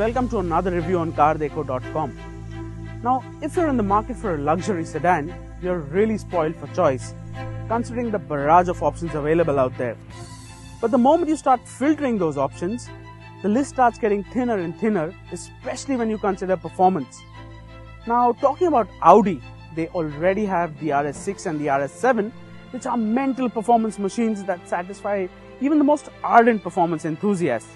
welcome to another review on CarDeco.com. Now, if you're in the market for a luxury sedan, you're really spoiled for choice, considering the barrage of options available out there. But the moment you start filtering those options, the list starts getting thinner and thinner, especially when you consider performance. Now, talking about Audi, they already have the RS6 and the RS7, which are mental performance machines that satisfy even the most ardent performance enthusiasts.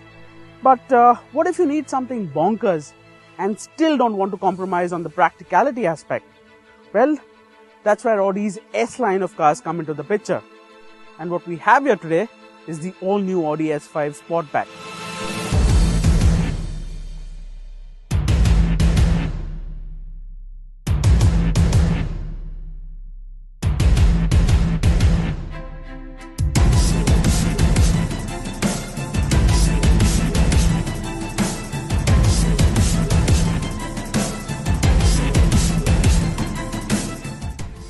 But what if you need something bonkers and still don't want to compromise on the practicality aspect? Well, that's where Audi's S line of cars come into the picture. And what we have here today is the all-new Audi S5 Sportback.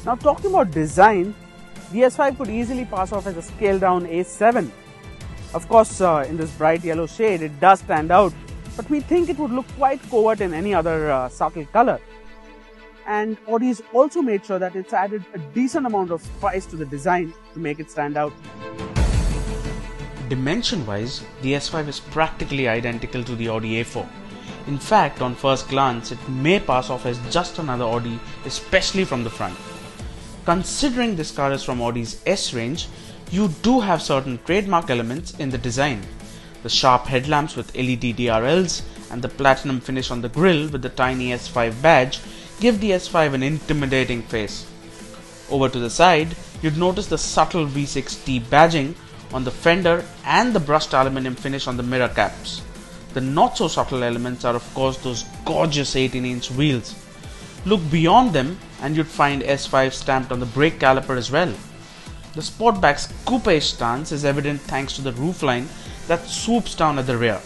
Now, talking about design, the S5 could easily pass off as a scaled down A7. Of course, in this bright yellow shade, it does stand out, but we think it would look quite covert in any other subtle color. And Audi's also made sure that it's added a decent amount of spice to the design to make it stand out. Dimension-wise, the S5 is practically identical to the Audi A4. In fact, on first glance, it may pass off as just another Audi, especially from the front. Considering this car is from Audi's S range, you do have certain trademark elements in the design. The sharp headlamps with LED DRLs and the platinum finish on the grille with the tiny S5 badge give the S5 an intimidating face. Over to the side, you'd notice the subtle V6T badging on the fender and the brushed aluminum finish on the mirror caps. The not so subtle elements are of course those gorgeous 18-inch wheels. Look beyond them and you'd find S5 stamped on the brake caliper as well. The Sportback's coupé stance is evident thanks to the roofline that swoops down at the rear.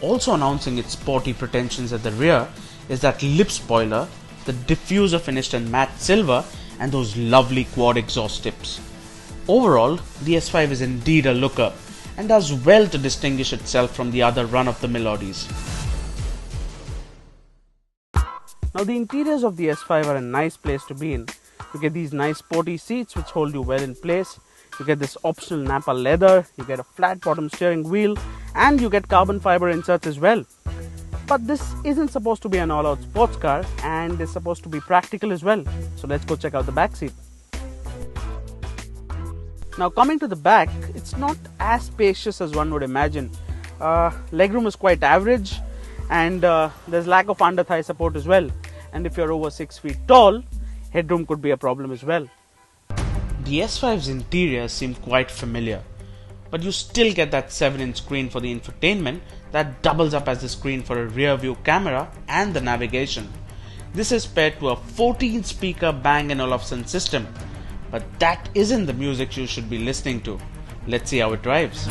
Also announcing its sporty pretensions at the rear is that lip spoiler, the diffuser finished in matte silver, and those lovely quad exhaust tips. Overall, the S5 is indeed a looker and does well to distinguish itself from the other run-of-the-mill Audis. Now, the interiors of the S5 are a nice place to be in. You get these nice sporty seats which hold you well in place. You get this optional Napa leather, you get a flat bottom steering wheel, and you get carbon fiber inserts as well. But this isn't supposed to be an all-out sports car and is supposed to be practical as well. So let's go check out the back seat. Now, coming to the back, it's not as spacious as one would imagine. Legroom is quite average, and there's lack of under thigh support as well. And if you're over 6 feet tall, headroom could be a problem as well. The S5's interior seemed quite familiar, but you still get that 7-inch screen for the infotainment that doubles up as the screen for a rear view camera and the navigation. This is paired to a 14-speaker Bang & Olufsen system, but that isn't the music you should be listening to. Let's see how it drives.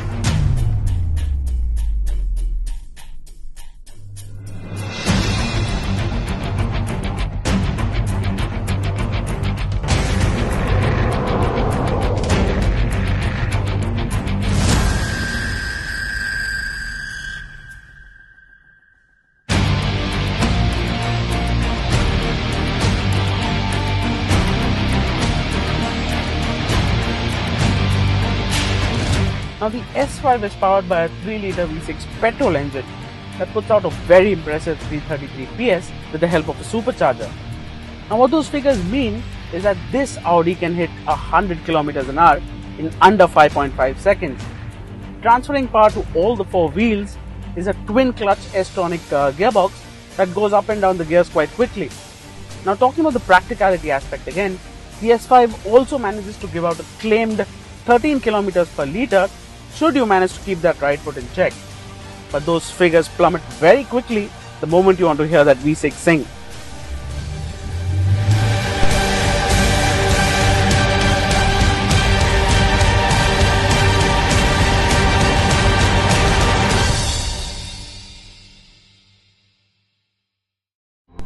Now, the S5 is powered by a 3-liter V6 petrol engine that puts out a very impressive 333 PS with the help of a supercharger. Now, what those figures mean is that this Audi can hit 100 kilometers an hour in under 5.5 seconds. Transferring power to all the 4 wheels is a twin-clutch S-tronic gearbox that goes up and down the gears quite quickly. Now, talking about the practicality aspect again, the S5 also manages to give out a claimed 13 kilometers per liter should you manage to keep that right foot in check. But those figures plummet very quickly the moment you want to hear that V6 sing.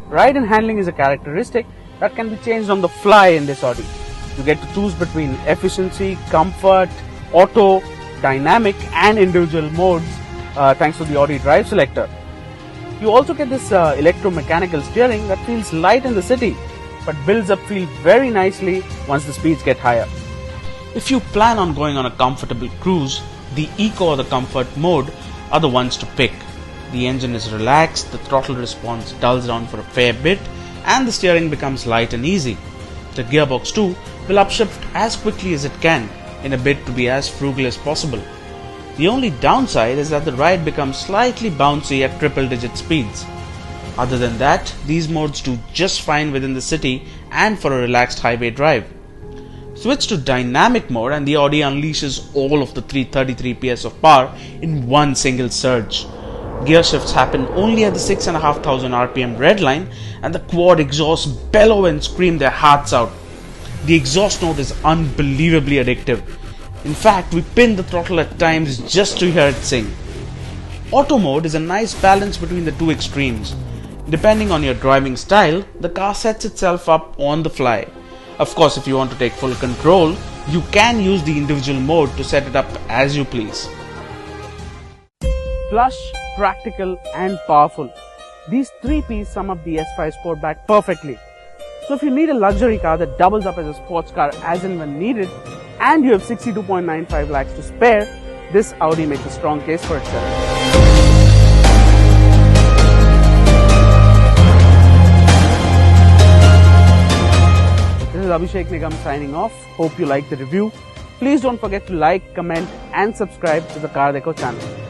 Ride and handling is a characteristic that can be changed on the fly in this Audi. You get to choose between efficiency, comfort, auto, dynamic and individual modes thanks to the Audi drive selector. You also get this electromechanical steering that feels light in the city, but builds up feel very nicely once the speeds get higher. If you plan on going on a comfortable cruise, the Eco or the Comfort mode are the ones to pick. The engine is relaxed, the throttle response dulls down for a fair bit, and the steering becomes light and easy. The gearbox too will upshift as quickly as it can in a bid to be as frugal as possible. The only downside is that the ride becomes slightly bouncy at triple-digit speeds. Other than that, these modes do just fine within the city and for a relaxed highway drive. Switch to dynamic mode and the Audi unleashes all of the 333 PS of power in one single surge. Gear shifts happen only at the 6,500 RPM red line, and the quad exhausts bellow and scream their hearts out. The exhaust note is unbelievably addictive. In fact, we pin the throttle at times just to hear it sing. Auto mode is a nice balance between the two extremes. Depending on your driving style, the car sets itself up on the fly. Of course, if you want to take full control, you can use the individual mode to set it up as you please. Plush, practical and powerful. These three P's sum up the S5 Sportback perfectly. So if you need a luxury car that doubles up as a sports car as and when needed, and you have 62.95 lakhs to spare, this Audi makes a strong case for itself. This is Abhishek Nigam signing off. Hope you liked the review. Please don't forget to like, comment and subscribe to the Car Deco channel.